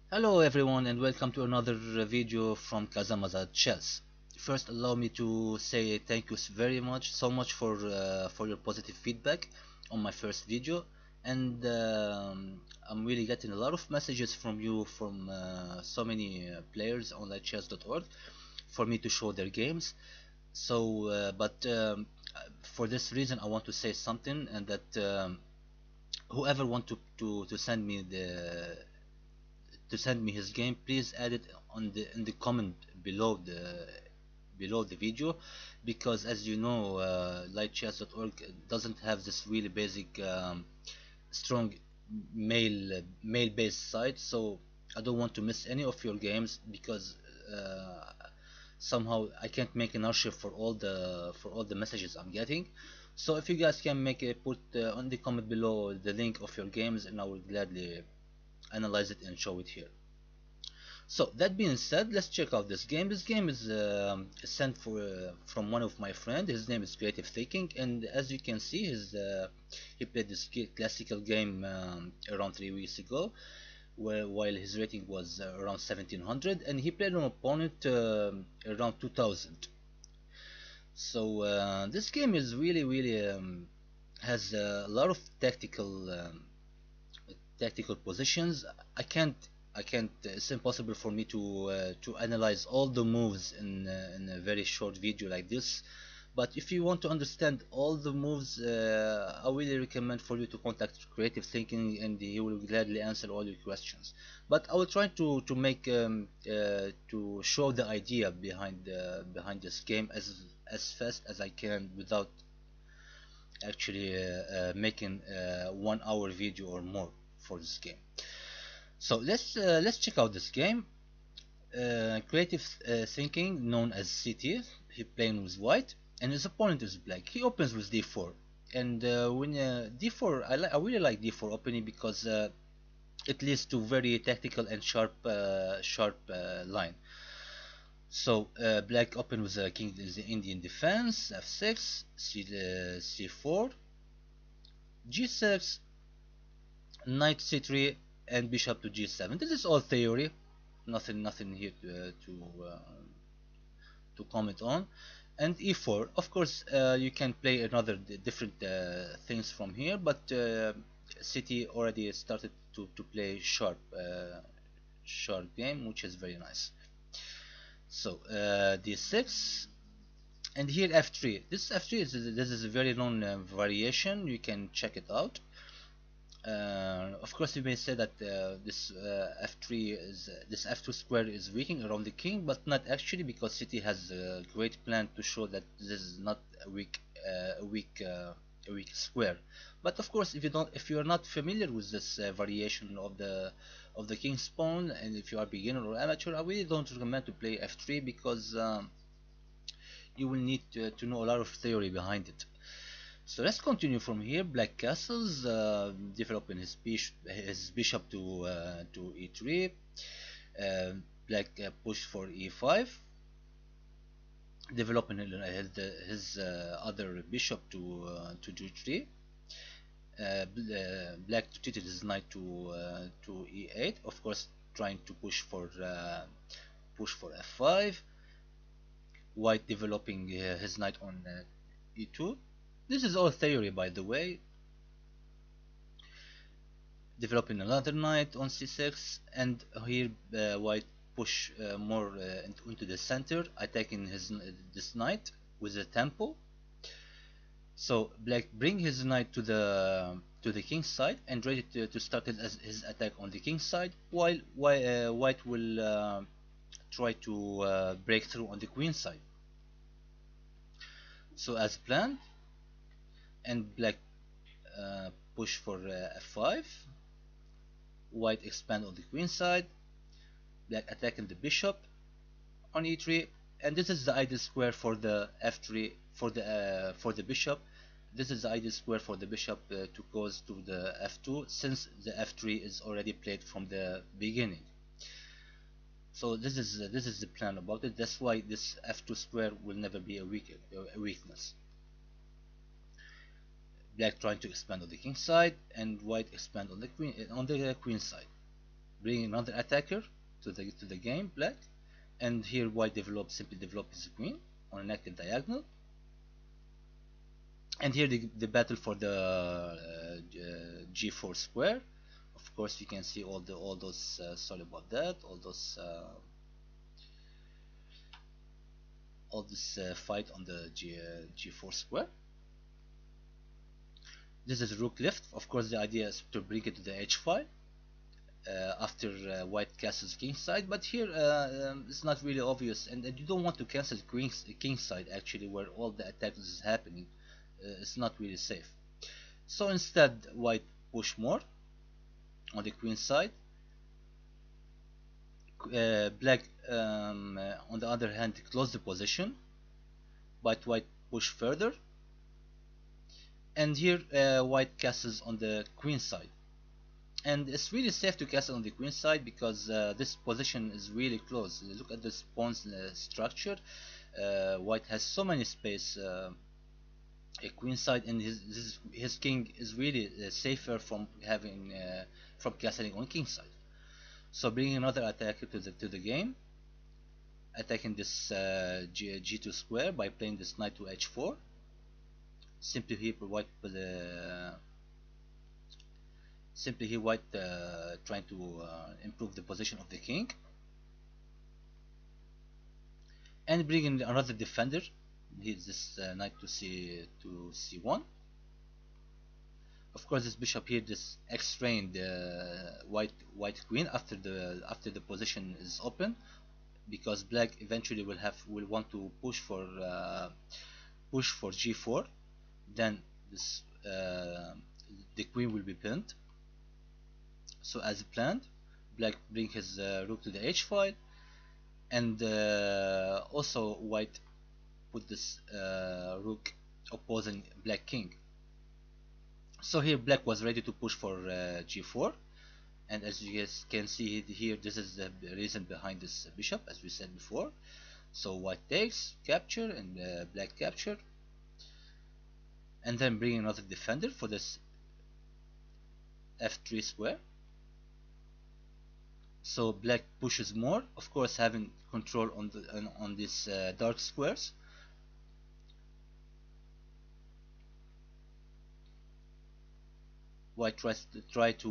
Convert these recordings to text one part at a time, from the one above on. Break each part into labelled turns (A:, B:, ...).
A: Hello everyone and welcome to another video from Kazamaza Chess. First allow me to say thank you very much so much for your positive feedback on my first video, and I'm really getting a lot of messages from you from so many players on lichess.org for me to show their games. But for this reason I want to say something, and that whoever want to send me his game, please add it on the in the comment below the video, because as you know, lightchess.org doesn't have this really basic strong mail based site, so I don't want to miss any of your games, because uh, somehow I can't make an archive for all the messages I'm getting. So if you guys can make a put on the comment below the link of your games, and I will gladly analyze it and show it here. So that being said, let's check out this game. This game is sent from one of my friends. His name is Creative Thinking, and as you can see, he played this classical game around 3 weeks ago, while his rating was around 1700, and he played an opponent around 2000. So this game is really has a lot of tactical positions. I can't I can't it's impossible for me to analyze all the moves in a very short video like this. But if you want to understand all the moves, I really recommend for you to contact Creative Thinking, and he will gladly answer all your questions. But I will try to make to show the idea behind this game as fast as I can, without actually making 1 hour video or more for this game. So let's check out this game. Creative Thinking, known as CT, he playing with white, and his opponent is black. He opens with d4, and when d4, I really like d4 opening, because it leads to very tactical and sharp line. So black open with king is the Indian defense, f6, c4, g6, knight c3, and bishop to g7. This is all theory, nothing here to comment on. And e4, of course, you can play another different things from here, but city already started to play sharp game, which is very nice. So d6, and here f3. This is a very known variation. You can check it out. Of course, you may say that this this f2 square is weakening around the king, but not actually, because City has a great plan to show that this is not a weak square. But of course, if you are not familiar with this variation of the king's pawn, and if you are beginner or amateur, I really don't recommend to play f3, because you will need to know a lot of theory behind it. So let's continue from here. Black castles, developing his bishop to e3. Uh, Black push for e5, developing his other bishop to g3. Black treated his knight to e8. Of course, trying to push for f5. White developing his knight on e2. This is all theory, by the way. Developing another knight on c6, and here white push more into the center, attacking this knight with a tempo. So black bring his knight to the king's side, and ready to start his attack on the king's side, while white will try to break through on the queen's side. So as planned, and black push for f5. White expand on the queen side, black attacking the bishop on e3, and this is the ideal square for the f3 for the bishop. This is the ideal square for the bishop to goes to the f2, since the f3 is already played from the beginning. So this is the plan about it. That's why this f2 square will never be a weakness. Black trying to expand on the king side, and white expand on the queen side. bring another attacker to the game, black, and here white simply develop his queen on an active diagonal. And here the battle for the g4 square. Of course, you can see all those sorry about that, all this fight on the g4 square. This is rook left. Of course, the idea is to bring it to the h file after white castles king side, but here it's not really obvious, and you don't want to cancel king side actually, where all the attacks is happening. It's not really safe. So instead, white push more on the queen side. Black, on the other hand, close the position, but white push further. And here, white castles on the queen side. And it's really safe to castle on the queen side because this position is really close. Look at this pawn's structure. White has so many space. A queen side, and his king is really safer from having from castling on king side. So bringing another attacker to the game, attacking this g2 square by playing this knight to h4. Simply here white trying to improve the position of the king, and bringing another defender. Here's this knight to c1. Of course, this bishop here just x-raying the white queen after the position is open, because black eventually will want to push for g4. Then this the queen will be pinned. So as planned, black bring his rook to the h file, and also white put this rook opposing black king. So here black was ready to push for g4, and as you guys can see here, this is the reason behind this bishop, as we said before. So white takes, capture, and black capture, and then bring another defender for this f3 square. So black pushes more, of course having control on these dark squares. White try to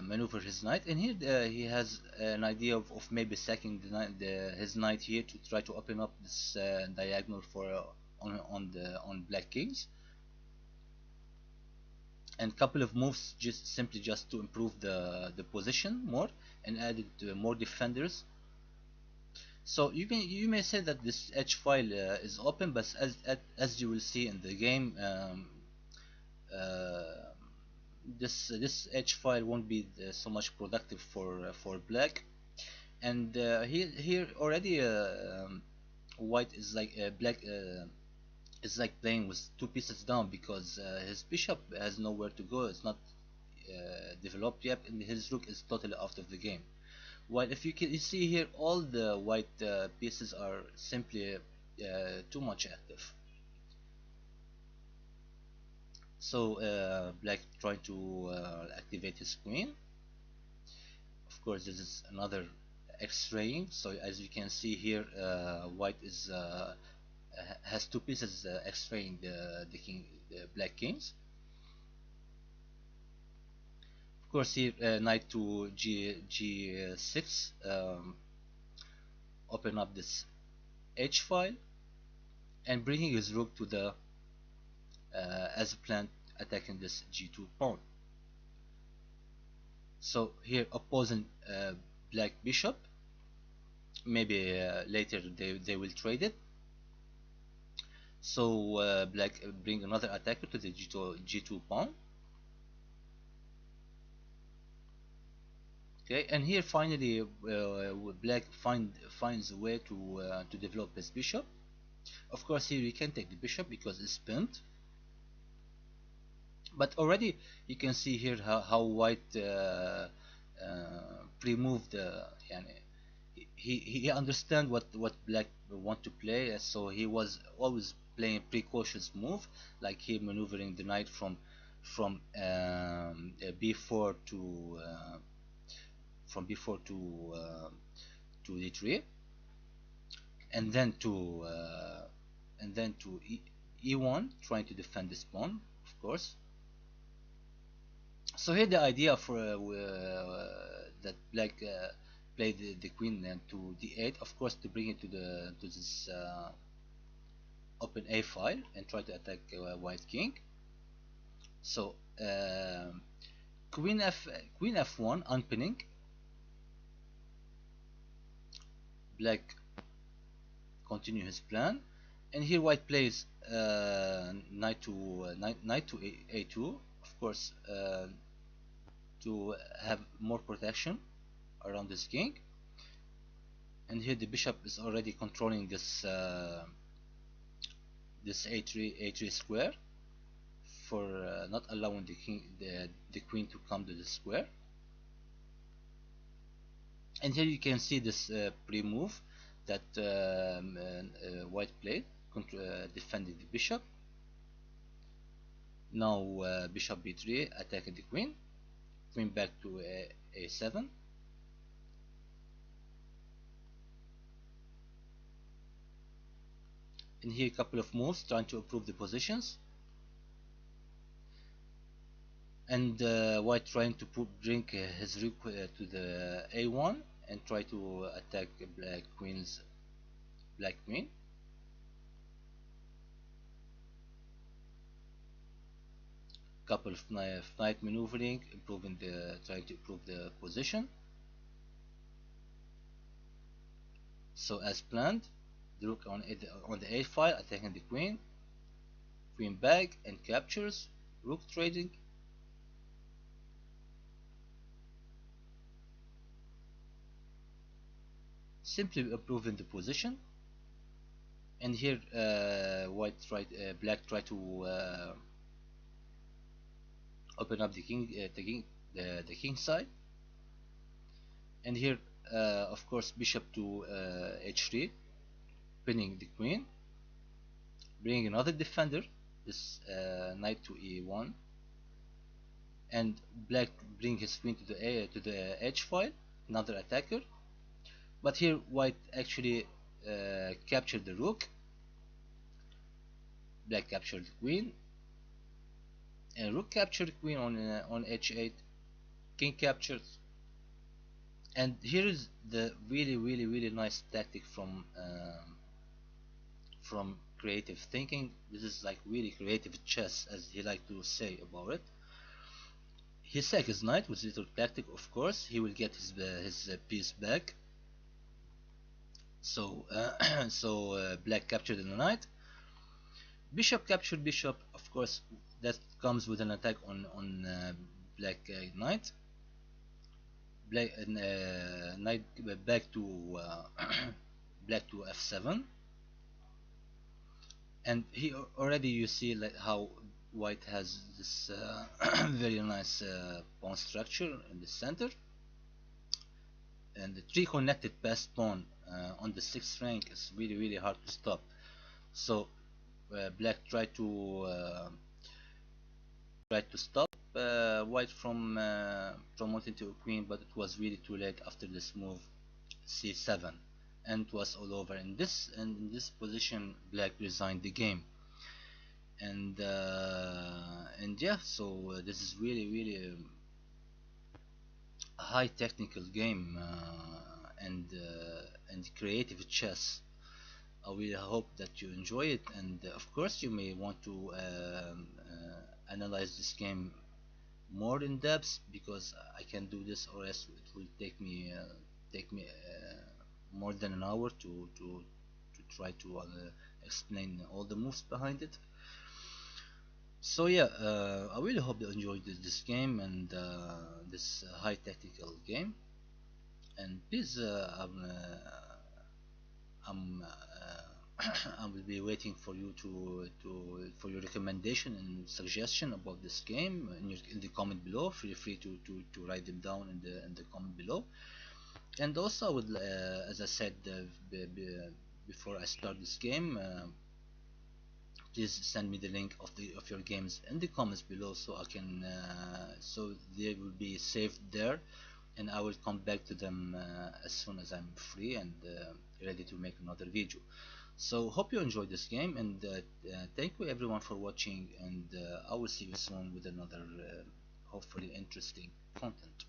A: maneuver his knight, and here he has an idea of maybe sacking his knight here to try to open up this diagonal for on black kings, and couple of moves simply just to improve the position more and added more defenders. So you may say that this h file is open, but as you will see in the game, this h file won't be so much productive for black. And here already white is like black is like playing with two pieces down, because his bishop has nowhere to go. It's not developed yet, and his rook is totally out of the game. While if you see here, all the white pieces are simply too much active. So black trying to activate his queen. Of course, this is another x-raying. So as you can see here, white is has two pieces x-raying the black kings. Of course, here knight to g6, open up this h file, and bringing his rook to the as planned, attacking this g2 pawn. So here opposing black bishop, maybe later they will trade it. So black bring another attacker to the g2 pawn. Okay, and here finally black finds a way to develop his bishop. Of course, here you can take the bishop because it's pinned. But already you can see here how white pre-moved. He understand what black want to play, so he was always playing precautious move, like here maneuvering the knight from b4 to from b4 to d3, and then to e1, trying to defend this pawn, of course. So here the idea for that black played the queen to d8, of course, to bring it to this open a file and try to attack white king. So queen f1 unpinning, black continue his plan, and here white plays knight to a2, of course, to have more protection around this king. And here the bishop is already controlling this this a3 square, for not allowing the queen to come to the square. And here you can see this pre-move that white played, defending the bishop. Now bishop b3 attacking the queen, queen back to a7. And here a couple of moves trying to improve the positions. And white trying to bring his rook to the a1 and try to attack black queen. Couple of knight maneuvering, trying to improve the position. So as planned, the rook on the a file, attacking the queen, queen back and captures, rook trading. Simply improving the position. And here black tried to open up the king side. And here of course bishop to h3, pinning the queen, bringing another defender, this knight to e1, and black bring his queen to the h file, another attacker. But here white actually captured the rook, black captured the queen, and rook captured the queen on h8, king captures. And here is the really nice tactic from creative thinking. This is like really creative chess, as he like to say about it. He sacked his knight with little tactic, of course. He will get his piece back. So black captured the knight. Bishop captured bishop, of course. That comes with an attack on black knight. Black knight back to black to f7. And here already you see like how white has this very nice pawn structure in the center, and the three connected passed pawn on the 6th rank is really hard to stop. So black tried to stop white from wanting to a queen, but it was really too late after this move c7, and it was all over. In this position, black resigned the game. And yeah, so this is really a high technical game and creative chess. I really hope that you enjoy it, and of course you may want to analyze this game more in depth, because I can do this, or else it will take me more than an hour to try to explain all the moves behind it. So yeah, I really hope you enjoyed this game and this high technical game. And please, I will be waiting for you for your recommendation and suggestion about this game in the comment below. Feel free to write them down in the comment below. And also, I would, as I said before I start this game, please send me the link of your games in the comments below, so I can so they will be saved there and I will come back to them as soon as I'm free and ready to make another video. So hope you enjoyed this game, and thank you everyone for watching, and I will see you soon with another hopefully interesting content.